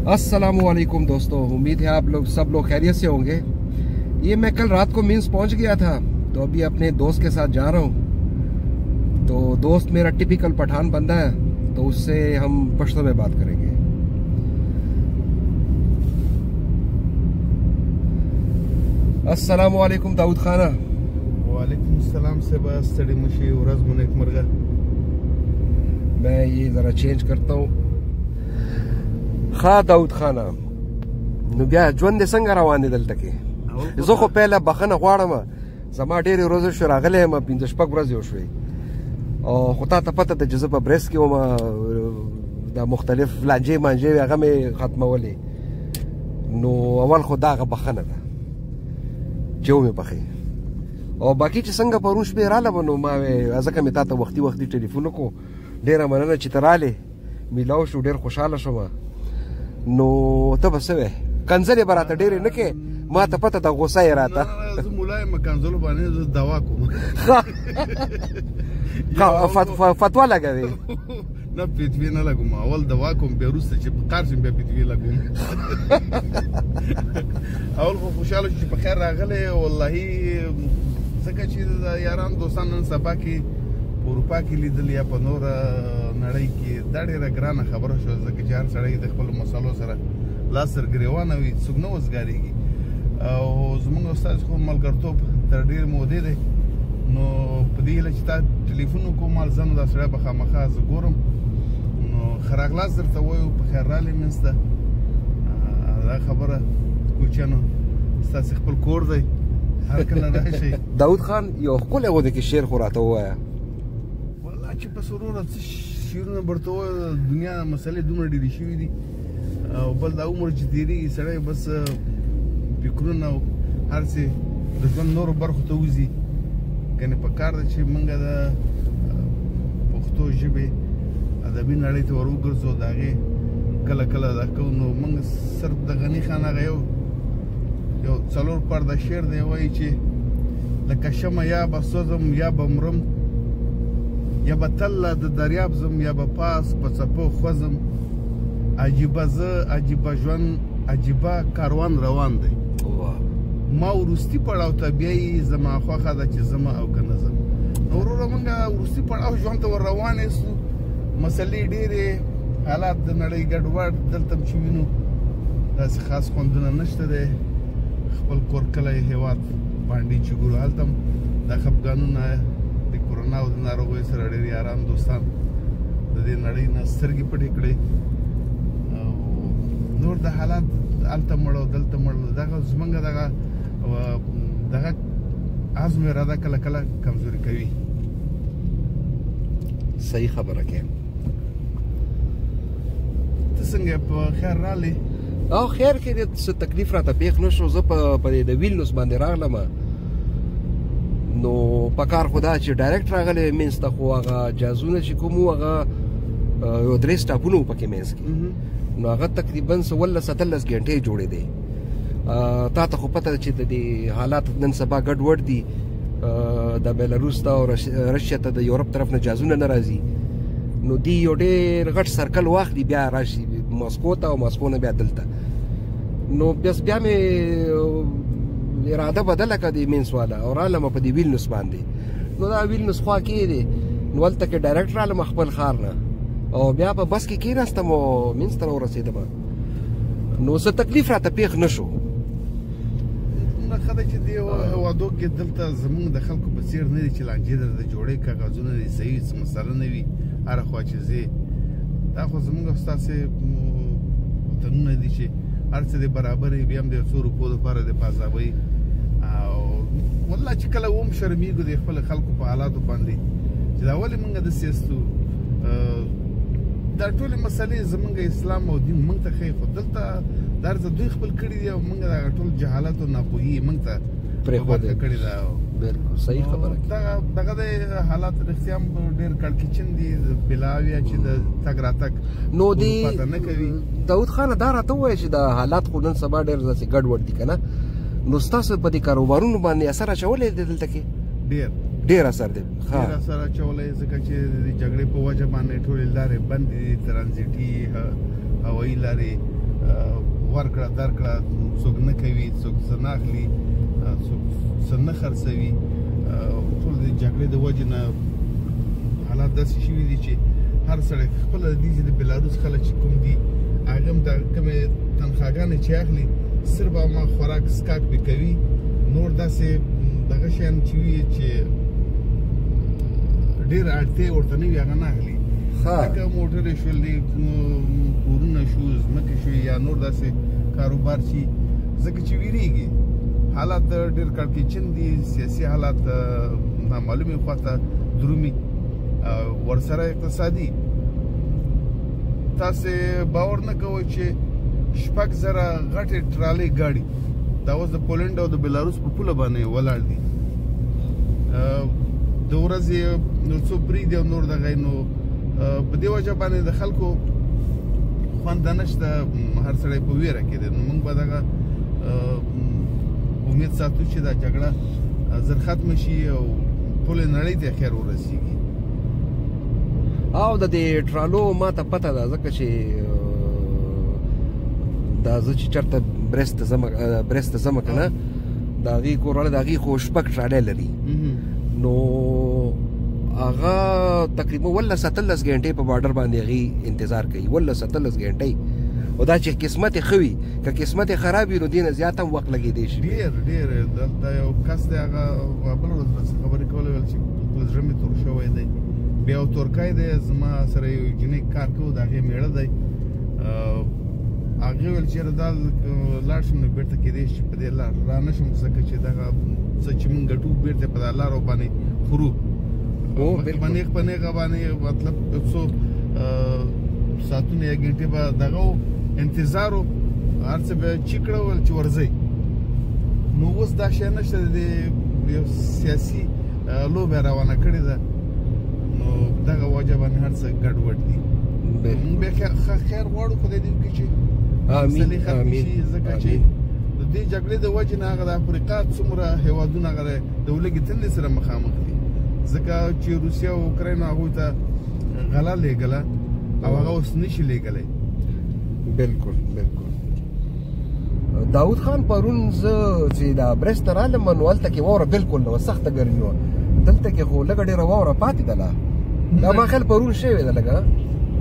अस्सलामुअलैकुम दोस्तों, उम्मीद है आप लोग सब लोग खैरियत से होंगे। ये मैं कल रात को मीन्स पहुंच गया था, तो अभी अपने दोस्त के साथ जा रहा हूं। तो दोस्त मेरा टिपिकल पठान बंदा है, तो उससे हम पश्तो में बात करेंगे। अस्सलामुअलैकुम दाऊद खाना। वालेकुम सलाम से बस स्टडी मुशी उरज मुनेक मरगा। मैं ये जरा चेंज करता हूँ। खा दाऊद खाना नु बया ژوند څنګه روان دي دلته کې؟ زه خو پهله بخښنه غواړم، زما ډېرې ورځې شو راغلی یم، 5-6 ورځې وشوې، او خو تا ته پته ده چې زه په برېس کې وم، دا مختلف لانجې مانجې وې هغه مې ختمولې. نو اول خو دا هغه بخښنه ده چې ومې بخښې، او باقي چې څنګه پرون شپې رالم نو ما وې ځکه مې تا ته وختي وختي ټلیفون وکړو. ډېره مننه چې ته رالې، میلاو شو، ډېر خوشحاله شوم. نو ته به څه وې؟ کنځلې به راته ډېرې نه کې، ما ته پته ده غوسه یې راته. زه ملا یم، کنځلو باندې زه دوا کوم. فتوا لګوې؟ نه فتوې نه لګوم، اول دوا کوم، بیا وروسته چې قار شم بیا فتوې لګوم. اول خو خوشحاله شو چې په خیر راغلی. والله ځکه چې یاران دوستان نن سبا کې په اروپا کې لیدل یا په نوره نړۍ کې، دا ډېره ګرانه خبره شوه، ځکه چې هر سړی د خپلو مسالو سره لاس سرګرېوانه وي، څوک نه وزګارېږي. او زموږ استاد خو ملګرتوب تر ډېرې مودې دی، نو په دې هیله چې تا ټلیفون وکړو، ما ځه نو دا سړی به خامخا زه ګورم. نو ښه راغلاست درته وایو، په خیر رالې منځ ته. دا خبره کوچیانو ستاسې خپل کور دی، هر کله راشئ. داود خان یو ښکلی غوندې کې شعر خو راته ووایه. والله چې بس وروره څه شعرونه به درته ووایو، دنیا مسلې دومره ډېرې شوي دي، او بل دا عمر چې تېرېږي سړی بس فکرونه او هر څه د ژوند نورو برخو ته وځي. ګنې په کار ده چې موږ د پښتو ژبې ادبي نړۍ ته ور وګرځو، د هغې کله کله دا کوو. نو موږ صرف د غني خان هغه یو 4 پرده شعر دی، وایي چې لکه شمه یا به سوځم یا به مرم، یا به تله د دریاب ځم، یا به پاس په څپو خوځم، عجیبه زه عجیبه ژوند عجیبه کاروان روان دی. ما وروستي پړاو ته بیایي، زما خوښه ده چې زما او که نه ځم. نو وروره موږ وروستي پړاو ژوند ته ور روانې سو، مسلې ډېرې، حالات د نړۍ ګډوډ، دلته هم چې وینو داسې خاص خوندونه نشته دی. خپل کور کلی هېواد باندې چې ګورو، هلته هم دا خفګانونه د کرونا او د ناروغیو سره ډېر یاران دوستان د دې نړۍ نه سترګې پټې کړې، او نور د حالات هلته مړ او دلته مړ. دغه زموږ دغه عزم اراده کله کله کمزوري کوي. صحیح خبره کې. ته څنګه په خیر رالې؟ او خیر کې څه تکلیف راته پېښ نه شو. زه په د ویلنوس باندې راغلم، نو په کار خو دا چې ډایرکټ راغلی منځ ته، خو هغه جازونه چې کوم وو هغه یو 3 سټاپونه وو پکې منځ کې، نو هغه تقریبا 16-17 ګنټې جوړې دی. تا ته خو پته ده چې د دې حالات نن سبا ګډوډ دي، د بیلاروس ته او رشیا ته د یورپ طرف نه جازونه نه راځي. نو دی یو ډېر غټ سرکل واخلي، بیا راشي ماسکو ته، او ماسکو نه بیا دلته. نو بس بیا مې اراده بدله کړه د مینس والا، او رالم په دې ویلنوس باندې. نو دا ویلنوس خوا کې دی، نو هلته کې ډایرکټ رالم خپل ښار نه، او بیا په بس کې کېناستم او مینس ته راورسېدم. نو څه تکلیف راته پېښ نه شو. نه ښه ده چې دې هېوادو کې دلته زموږ د خلکو په څېر نه دي چې لانجې درته جوړې کاغذونه دي، صحیح مسله نه وي هره خوا چې ځې. دا خو زموږ ستاسې وطنونه دي چې هر څه دی برابر وي، بیا هم د یو څو روپو دپاره د پازابۍ. او والله چې کله هم شرمېږو د خپلو خلکو په حالاتو باندې چې دا ولې موږ داسې یستو. دا ټولې مسلې زموږ اسلام او دین موږ ته ښیي، خو دلته دا هر څه دوی خپل کړي دي، او موږ دغه ټول جهالت او ناپوهي موږ ته پرېښودې کړې ده. بالکل صحیح خبره. دغه د حالات رښتیا هم ډېر کړکېچن دي، بلاویا چې د تګ راتګ نو دی پته نه کوي. داود خانه دا راته ووایه چې د حالات خو نن سبا ډېر داسې ګډوډ دي که نه، نو ستاسو په دې کاروبارونو باندې اثر اچولی دی دلته کې؟ ډېر اثر دی. ډېر اثر اچولی، ځکه چې د جګړې په وجه باندې ټولې لارې بندې دي، ترانزیټي هوایي لارې ورکړه درکړه څوک نه کوي څوک څه نه اخلي څوک څه نه خرڅوي ټول د جګړې د وجې نه حالات داسې شوي دي چې هر سړی خپله دي چې د بلاروس خلک چې کوم دي هغه هم د کومې تنخواګانې چې اخلي صرف ما خوراک سکاک پې کوي نور داسې دغه شیان چې وي چې ډېره اړتیا ورته نه وي هغه نه اخلي لکه موټرې شولې کورونه شو ځمکې شوې یا نور داسې کاروبار چې ځکه چې ویریږي حالات ډېر کړکېچن دي سیاسي حالات نامعلومې خواته درومي ورسره اقتصادي تاسې باور نه کوئ چې 6,000 غټې ټرالۍ ګاډي دا اوس د پولنډ او د بلاروس په پوله باندې ولاړ دي د ورځې نو څو پرېږدي او نور دغه نو په دې وجه باندې د خلکو خوند نشته هر سړی په ویره کې دی نو موږ به دغه امید ساتو چې دا جګړه زر ختمه شي او ټولې نړۍ ته خیر ورسیږي او د دې ټرالو ما ته پته ده ځکه چې دا زه چې چېرته برېست ته ځمه که نه د هغې کورواله د هغې خو 6 ټرالۍ لري نو هغه تقریبا 18 غنټې په بارډر باندې هغې انتظار کوي 18 غنټې او دا چې قسمت یې ښه وي که قسمت یې خراب وي نو دې نه زیات هم وخت لګېدی شي ډېر دلته یو کس دی هغه بله ورځ راسره خبرې کولی ویل چې زړه مې تور شوی دی بیا یو تورکی دی زما سره یو جنۍ کار کوو د هغې میړه دی هغې ویل چې یاره دا لاړ شم نو بېرته کېدی شي په دې لار را نه شم ځکه چې دغه څه چې مونږ ګټو بېرته په دا لارو باندې خورو په نیغ باندې مطلب یو څو ساعتونه یا ګنټې به دغه انتظار و هر څه به چي کړه ویل چې ورځئ نو اوس دا شی نشته د یو سیاسي لوبه روانه کړې ده نو دغه وجه باندې هر څه ګډوډ دي موږ بیا خیر غواړو خدای دې وکړي چې مسلې ختمې شي ځکه چې د دې جګړې د وجې نه هغه د افریقا څومره هېوادونه هغه د ولږې تندې سره مخامخ دي ځکه چې روسیه او اوکراین هغوی ته غله لېږله او هغه اوس نشي لېږلی بالکل داود خان پرون زه چې دا برېست ته رالم نو هلته کې واوره بالکل نه وه سخته ګرمي وه دلته کې خو لږه ډېره واوره پاتې ده لا دا ما خیال پرون شوې ده لږه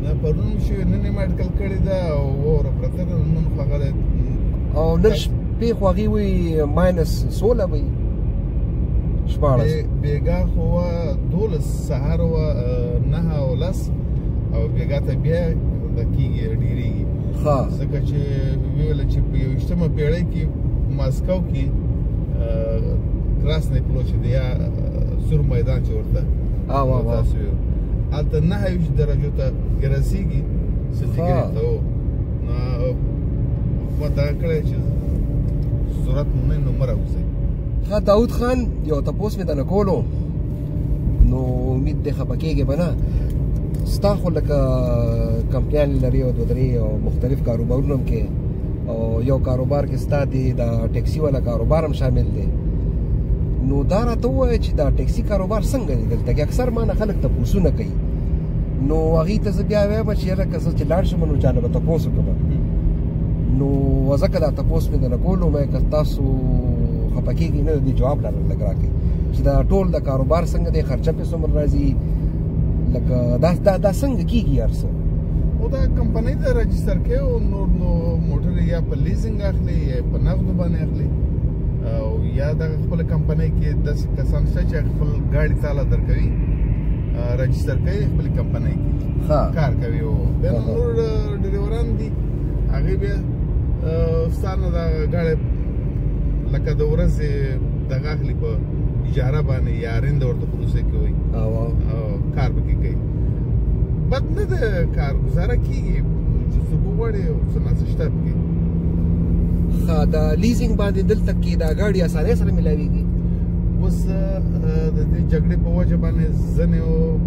دا پرون شوې نن یې ما اټکل کړې ده او واوره پرته ده نن خو هغه او نن شپې خو هغې وایي -16 به وي 14 بېګا خو وه 12 سهار وه 9 او 10 او بېګا ته بیا د کېږي ډېرېږي ځکه چې ویله چې په 21مه پېړۍ کې ماسکو کې کراسنی پلوچې دی یا سور میدان چې ورته تاسو ویل هلته 29 درجو ته رسېږي سنټیګریډ ته نو ما دغه کړی چې ضرورت نه نو مه راوځئ ښه داود خان یو تپوس مې درنه کولو نو امید دی خفه کېږې به نه ستا خو لکه کمپنیان لري او 2-3 او مختلف کاروبارونه هم کې او یو کاروبار کې ستا دی دا ټیکسي والا کاروبار هم شامل دی نو دا راته ووایه چې دا ټیکسي کاروبار څنګه دی دلته کې اکثر ما نه خلک تپوسونه کوي نو هغې ته زه بیا وایم چې یاره که زه چې لاړ شم نو چا نه به تپوس وکړم نو ځکه دا تپوس مې درنه کولو مې که تاسو خفه کېږئ نه د دې جواب راته لږ راکړئ چې دا ټول د کاروبار څنګه دی خرچه پې څومره راځي لکه دا څنګه کېږي هر څه او دا کمپنۍ ته رجسټر کوي او نور نو موټر یا په لیزینګ اخلي یا په نغدو باندې اخلي او یا دغه خپله کمپنۍ کې داسې کسان شته چې خپل ګاډي تاله درکوي رجسټر کوي خپلې کمپنۍ کې کار کوي او بیا نور ډریوران دي هغې بیا ستا نه دغه ګاډی لکه د ورځې دغه اخلي په اجاره باندې یا رنده ورته پروسه کوي او کار پکې کوي بد نه ده کار ګزاره کېږي چې څوک وغواړي او څه ناڅه شته پکې ښه د لیزینګ باندې دلته کې دا ګاډي اسانۍ سره میلاویږي اوس د دې جګړې په وجه باندې ځینې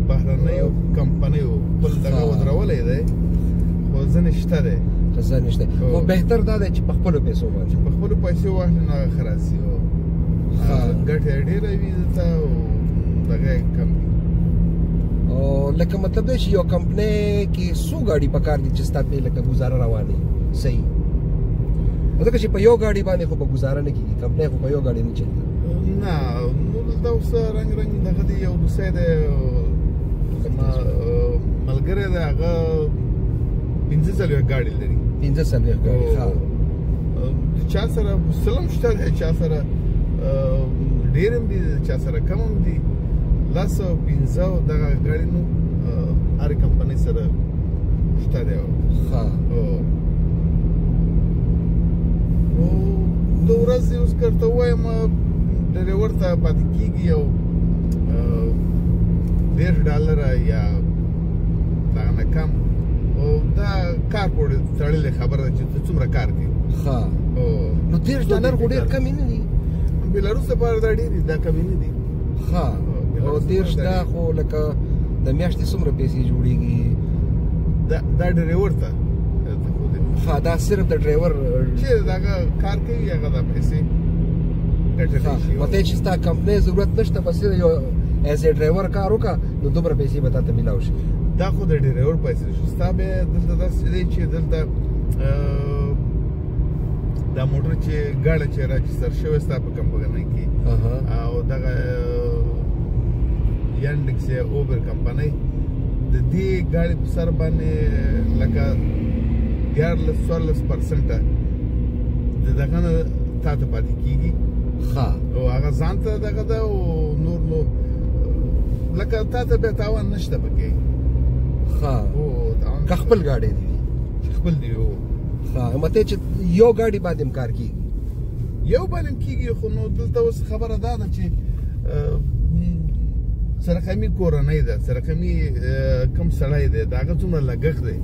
بهرنیو کمپنیو خپل دغه ودرولی دی خو ځینې شته دی ځینې شته خو بهتر دا دی چې په خپلو پیسو باندې چې په خپلو پیسو واخلي نو هغه ښه راسي ګټه یې ډېره وي دلته او دغه یې کم وي او لکه مطلب دی چې یو کمپنۍ کې څو ګاډي پکار دي چې ستا پې لکه ګزاره روانې صحیح ځکه چې په یو ګاډي باندې خو به ګزاره نه کېږي کمپنۍ خو په یو ګاډي نه چلېږي نه نو دلته اوس رنګ دغه دی یو دوستی دی زما ملګری دی هغه 45 ګاډي لري 45 ګاډي ښه چا سره سلم شته دی چا سره ډېر هم دي چا سره کم هم دي 15 دغه ګاډي نو هرې کمپنۍ سره شته دی ښه د ورځې اوس کرته وایم ډریور ته پاتې کېږي یو $10 یا دغه نه کم دا کار پورې تړلې خبره ده چې ته څومره کار کوې ښه نو $10 خو ډېر کمې نه دي بیلاروس لپاره دا ډېر دي دا کمې نه دي ښه او $10 خو لکه د میاشتې څومره پیسې جوړېږي دا ډریور ته ښه دا صرف د ډرایور چې دغه کار کوي هغه دا پیسې ګټلی شي مته چې ستا کمپنۍ ضرورت نشته بس یو ایز ا ډرایور کار وکړه نو دومره پیسې به تاته میلاو شي دا خو د ډرایور پیسې شي ستا به دلته داسې دی چې دلته دا موټر چې ګاډی چې راجستر شوی ستا په کمپنۍ کې او دغه ینډکس یا اوبر کمپنۍ د دې ګاډي په سر باندې لکه 14% د دغه نه تاته پاتې کېږي ښه او هغه ځان ته دغه ده او نور نو لکه تاته بیا تاوان نشته پکې ښه که خپل ګاډی دی خپل دی ښه مته چې یو ګاډي باندې هم کار کېږي یو باندې کېږي خو نو دلته اوس خبره دا ده چې سرقمي کورنۍ ده سرقمي کم سړی دی د هغه څومره لګښت دی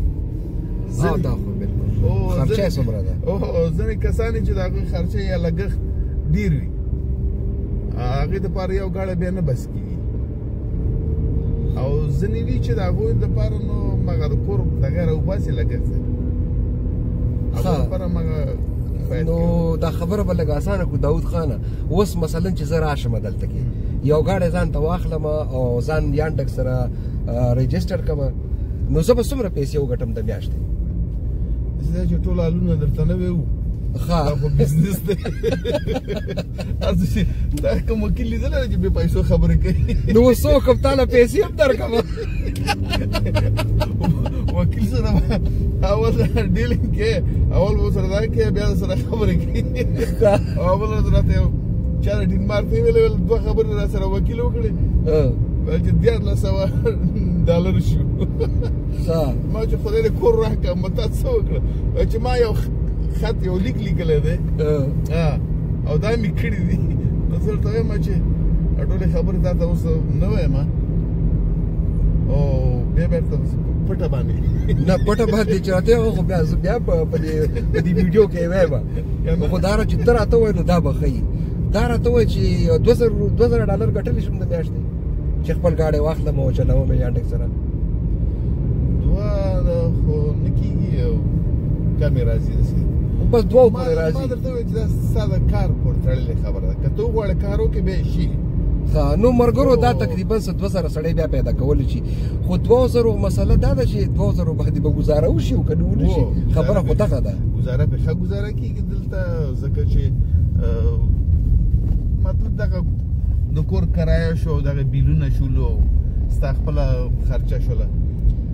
دا خو بالکل خرچه څومره ده ځینې کسان چې د هغوی خرچه یا لګښت ډېر وي هغې دپاره یو ګاډی بیا نه بس کېږي او ځینې وي چې د هغوی دپاره نو مغه د کور دغه راوباسي لګښت دی هغوی دپاره مغه نو دا خبره به لږ اسانه کړو داود خانه اوس مثلا چې زه راشم دلته کې یو ګاډی ځان ته واخلم او ځان یانډک سره رجسټر کړم نو زه به څومره پیسې وګټم د میاشتې دا چې ټول حالونه درته نوی وو ښه دا خو بزنس دی هسې چې دا کوم وکیل لیدلی دی چې بې پیسو خبرې کوي نو اوس څه وکړم تا له پیسې هم درکړم وکیل سره اول ډیلینګ کې اول به سره دا کې بیا سره خبرې کوي او بل ورځ راته یو چا د ډینمارک نه ویلې دوه خبرې را سره وکیل وکړې چې $14 شو ما چې خدای دې کور راکړه ما تا څه وکړه چې ما یو خط یو لیک لیکلی دی او دا مې کړي دي نو زه ورته وایم چې ټولې خبرې تا ته اوس نه وایم او بیا بېرته پټه باندې نه پټه باندې چې راته خو بیا زه بیا په دې ویډیو کې وایم خو دا چې ته راته وایې نو دا به ښه دا راته وایي چې $2000 ګټلی شم د میاشتې چې خپل ګاډی واخلم او چلوم یې یانډک سره دوه خو نه کېږي کمې راځي داسې بس دوه پورې راځي ما درته وایي چې دا ستا د کار پورې تړلې خبره ده که ته وغواړې کار وکړې بیا یې شي ښه نو ملګرو دا تقریبا 2000 سړی بیا پیدا کولی شي خو 2000 مسله دا ده چې 2000 باندې به ګزاره وشي او که نه ونه شي خبره خو دغه ده ګزاره پې ښه ګزاره کېږي دلته ځکه چې مطلب دغه د کور کرایه شو دغه بیلونه شولو ستا خپله خرچه شوله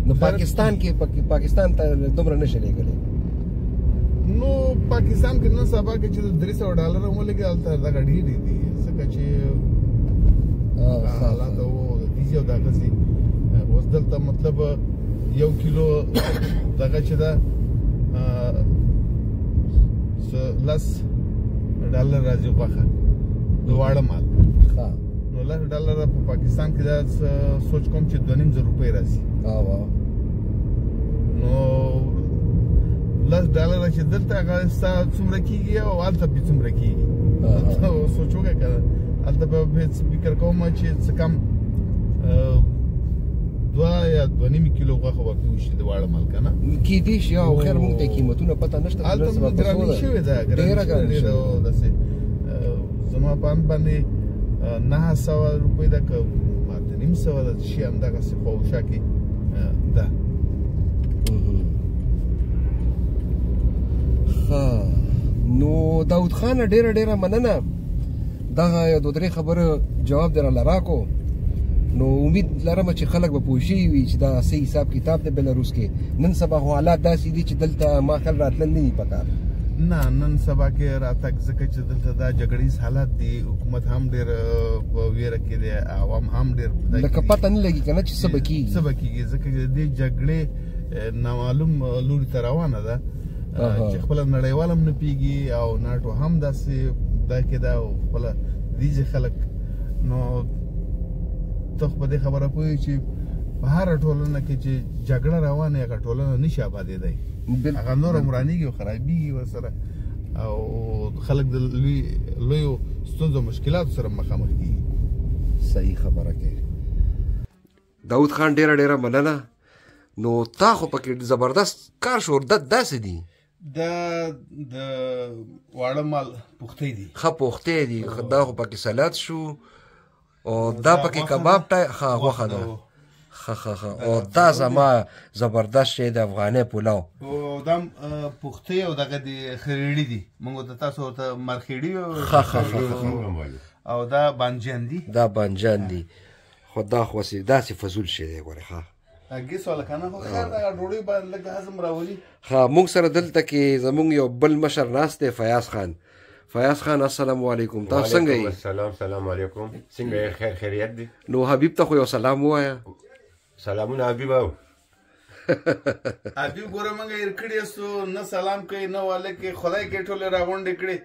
نو پاکستان کې پاکستان ته دومره نشي لېږلی نو پاکستان کې نن سبا کې چې $300 هم ولګي هلته دغه ډېرې دي ځکه چې حالات و د ویزې او دغسې اوس دلته مطلب یو کیلو دغه چې ده $10 راځي غوښه د واړه مال نو $10 په پاکستان کې دا سوچ کوم چې $2,500 راځي نو $10 چې دلته هغه ستا څومره کېږي او هلته پې څومره کېږي سوچ وکړه که هلته به فکر کوم چې څه کم 2 یا 2.5 کیلو غوښه به پې وشي د واړه مال که نه کېدای شي او خیر مونږ ته قیمتونه پته نشته هلته ګراني شوې ده ډېره ګراني شوې ده داسې زما په اند باندې $900 ده که 950 ده شي همدغسې خواوشا کې ده ښه نو داود خان ډیره مننه دغه یو دوه درې خبره جواب در راکو نو امید لرم چې خلک به پوه شوي وي چې دا صحیح حساب کتاب د بلاروس کې نن سبا خو حالات داسې دي چې دلته ما خیال راتلل نه دي پکار نه نن سبا کې راتګ ځکه چې دلته دا جګړیز حالات دي حکومت هم ډېر په ویره کې دی عوام هم ډېر لکه پته نه لګي که نه چې څه به کېږي ځکه چې دې جګړې نامعلوم لوري ته روانه ده چې خپله نړیوال هم نه پوهېږي او ناټو هم داسې دا کې ده او خپله دیجې خلک نو ته خو په دې خبره پوهېږي چې په هره ټولنه کې چې جګړه روانه هغه ټولنه نشي ابادېدی هغه نور هم رانیږي او خرابېږي ورسره او خلک د لویو ستونزو مشکلاتو سره مخامخ کېږي صحیح خبره کوي داود خان ډیره مننه نو تا خو پکې زبردست کار شو داسې دي د واړه مال پختې دي ښه پختې دي دا خو پکې سلاد شو او دا پکې کباب ته ښه غوښه ده ښه او دا زما زبردست شی د افغاني پلاو او دا پختې او دغه د خریړي دي موږ ته تاسو ورته مرخیړي او دا بانجان دي خو دا خو داسې فضول شی دی ګورې ښه ګیس والا کنه خو خیر دا ډوډۍ باندې لږ هضم راولي ها موږ سره دلته کې زموږ یو بل مشر ناست دی فیاض خان السلام علیکم تاسو څنګه یې سلام علیکم څنګه یې خیریت دی نو حبیب ته خو یو سلام ووایه سلامونه حبیب او حبیب ګوره موږ هېر کړي یاستو نه سلام کوي نه واله کې خدای کې ټولې راغونډې کړې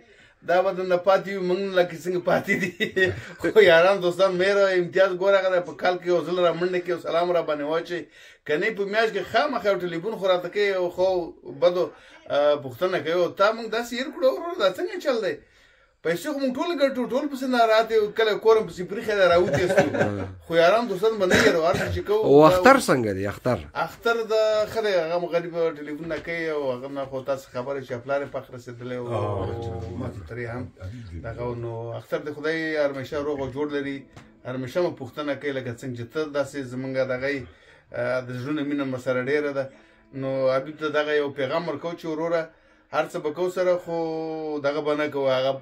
دا به نه پاتې وي موږ لکه څنګه پاتې دي خو یاران دوستان مهر امتیاز ګوره هغه په کال کې یو ځل را منډه کې یو سلام را باندې واچوي که نه په میاشت کې خامخا یو ټلیفون خو راته کوي او خو بدو پوښتنه کوي او تا موږ داسې هېر کړو ورور دا څنګه چل دی پیسې خو موږ ټول ګټو ټول پسې ناراحت یو کله کور هم پسې پریښی دی راوتېستو خو یاران دوستان به نه هېرو هر څه چې کوو او اختر څنګه دی اختر د ښه دی هغه مو غریب ټلیفون نه کوي او هغه نه خو تاسو خبره چې پلار یې پخ رسېدلی او ماتې ترې هم دغه نو اختر د خدای همیشه روغ او جوړ لري همیشه مو پوښتنه کوي لکه څنګه چې ته داسې زمونږ دغه د زړونو مینه مو سره ډېره ده نو حبیب ته دغه یو پیغام ورکوو چې وروره هر څه به کوو سره خو دغه به نه کوو هغه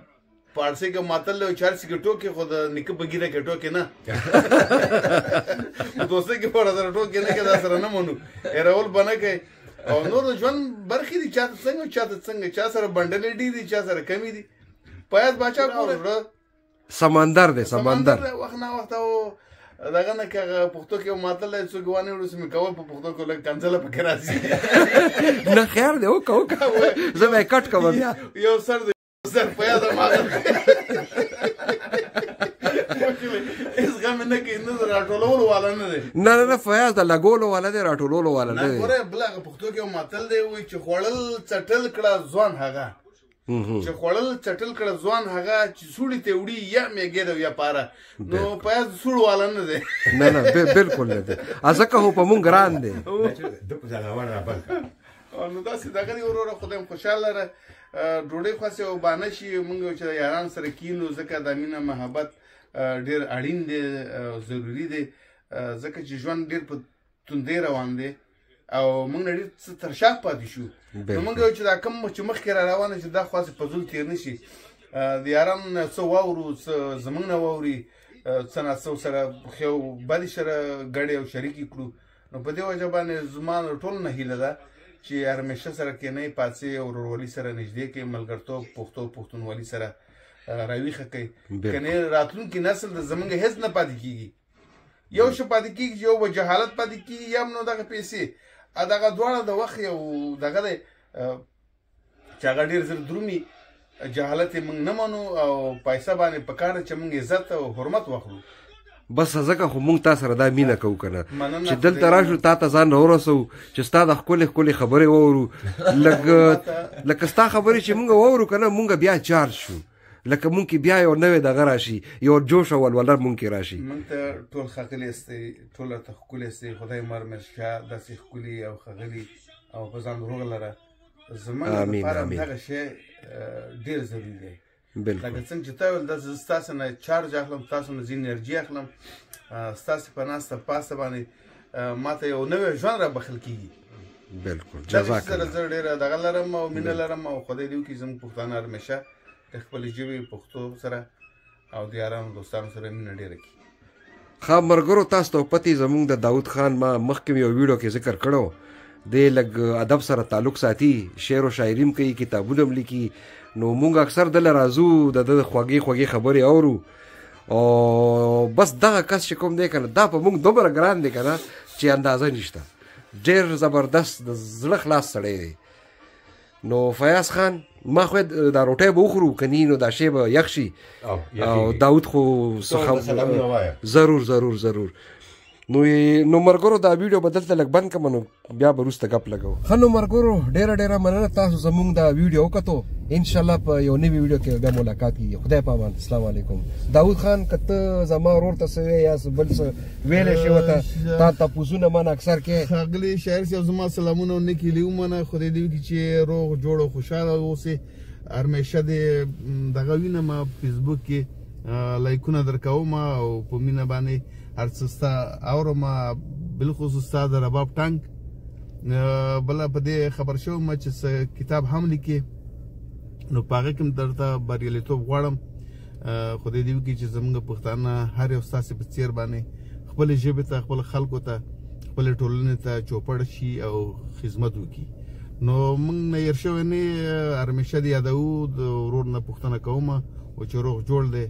پارسي کې ماتل له چارسي کې ټوکې خو د نیکه په ګیره کې ټوکې نه دوستۍ کې په سره ټوکې نه کې دا سره نه منو هېرول به نه کوي او نور د ژوند برخې دي چاته څنګه چا سره بنډلې ډېرې دي چا سره کمې دي پیاز باچا ګوره سمندر دی وخت نه وخت او دغه نه که هغه پښتو کې یو ماتل دی څوک وانه وړو چې مې کول په پښتو کې لږ کنځله پکې راځي نه خیر دی وکړه زه به یې کټ کوم بیا یو سر دی سر پیاز ماغل هېڅ غم نه کوي نه د راټولولو والا نه دی نه فیاض د لګولو والا دی راټولولو والا نه دی ګوره بل هغه پښتو کې یو ماتل دی وایي چې خوړل څټل کړه ځوان هغه چې خوړل چټل کړه ځوان هغه چې سوړي ته وړي یا میږي ده یا پاره نو پیاز سوړ والا نه دی نه بالکل نه دی ځکه خو په مونږ ګران دی نو داسې دغه دی وروره خدای م خوشحاله لره ډوډۍ خاصې او بانه شي مونږ چې د یاران سره کینو ځکه دا مینه محبت ډېر اړین دی ضروري دی ځکه چې ژوند ډېر په توندۍ روان دی او موږ نه ډېر څه تر شا پاتې شو نو موږ وایو چې دا کوم چې مخکې را روانه چې دا خو هسې په زول تېر نه شي د یارانو نه څه واورو څه زموږ نه واوري څه ناڅه سره یو بدې سره ګډې او شریکې کړو نو په دې وجه باندې زما ټول نه هیله ده چې همیشه سره کېنئ پاڅئ او ورورولي سره نږدې کړئ ملګرتوب پښتونولي سره راویښه کوي که نه راتلونکي نسل د زموږ هېڅ نه پاتې کېږي یو شی پاتې کېږي چې یو به جهالت پاتې کېږي یا نو دغه پیسې دغه دواړه د وخت یو دغه دی چې هغه ډېر زر درومي جهالت یې موږ نه منو او پیسه باندې پکار ده چې موږ عزت او حرمت واخلو بس ځکه خو موږ تا سره دا مینه کوو که نه چې دلته راشو تا ته ځان راورسوو چې ستا د ښکلې خبرې واورو لکه ستا خبرې چې موږ واورو که نه موږ بیا چارج شو لکه مونږ کې بیا یو نوې دغه راشي یو جوش او ولوله مونږ کې راشي مونږ ته ټول ښاغلي یاستئ ټول راته ښکلي یاستئ خدای مر مشکا داسې ښکلي او ښاغلي او په ځان روغ لره زموږ لپاره دغه شی ډېر ضروري دی لکه څنګه چې تا ویل داسې زه ستاسو نه چارج اخلم ستاسو نه زه انرژي اخلم ستاسو په ناسته پاسته باندې ما ته یو نوی ژوند را بخښل کېږي بالکل جزاک الله زه ډېره دغه لرم او مینه لرم او خدای دې وکړي زموږ پښتانه همیشه د خپلې ژبې پښتو سره او د یارانو دوستانو سره مینه ډېره کړي. ښه ملګرو تاسو ته پتې زموږ د داود خان ما مخکې یو ویډیو کې ذکر کړو دی لږ ادب سره تعلق ساتي شعر و شاعري هم کوي کتابونه هم لیکي نو موږ اکثر دله راځو د خوږې خبرې اورو او بس دغه کس چې کوم دی که نه دا په موږ دومره ګران دی که نه چې اندازه نشته ډېر زبردست د زړه خلاص سړی دی. نو فیاض خان ما خو دا روټۍ به وخورو که نه نو دا شی به یخ شي او داود خو ضرور نو مرګرو دا ویډیو به دلته لږ بند کړم نو بیا به وروسته ګپ لګو. ښه نو مرګرو ډېره مننه تاسو زموږ دا ویډیو وکتو انشاءالله په یو نوي ویډیو کې بیا ملاقات کیږي. خدای پامان. السلام علیکم. داود خان که ته زما ورور ته څه یا بل څه ویلی شي ورته تا تپوسونه مانه اکثر کې ښاغلی شاعر صاحب زما سلامونه ونه کیلي ومنه خدای دې وکړي چې روغ جوړ او خوشحاله اوسې همیشه دې دغه وینم فیسبوک کې لایکونه درکوم او په مینه باندې هر څه ستا اورم بالخصوص ستا د رباب ټانک بله په دې خبر شوم چې څه کتاب هم لیکې نو په هغه کې هم درته بریالیتوب غواړم. خدای دې وکړي چې زموږ پښتانه هر یو ستاسې په څېر باندې خپلې ژبې ته خپلو خلکو ته خپلې ټولنې ته چوپړ شي او خدمت وکړي. نو موږ نه هېر شوی نه همیشه دې یادوو د ورور نه پوښتنه کوم او چې روغ جوړ دی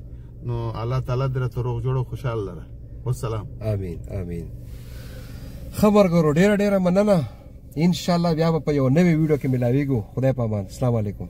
نو الله تعالی دې راته روغ جوړ او خوشحال لره. والسلام. امین. خبر ګورو ډېره مننه انشاءالله بیا به په یو نوي ویډیو کې ملاویږو. خدای پامان. السلام علیکم.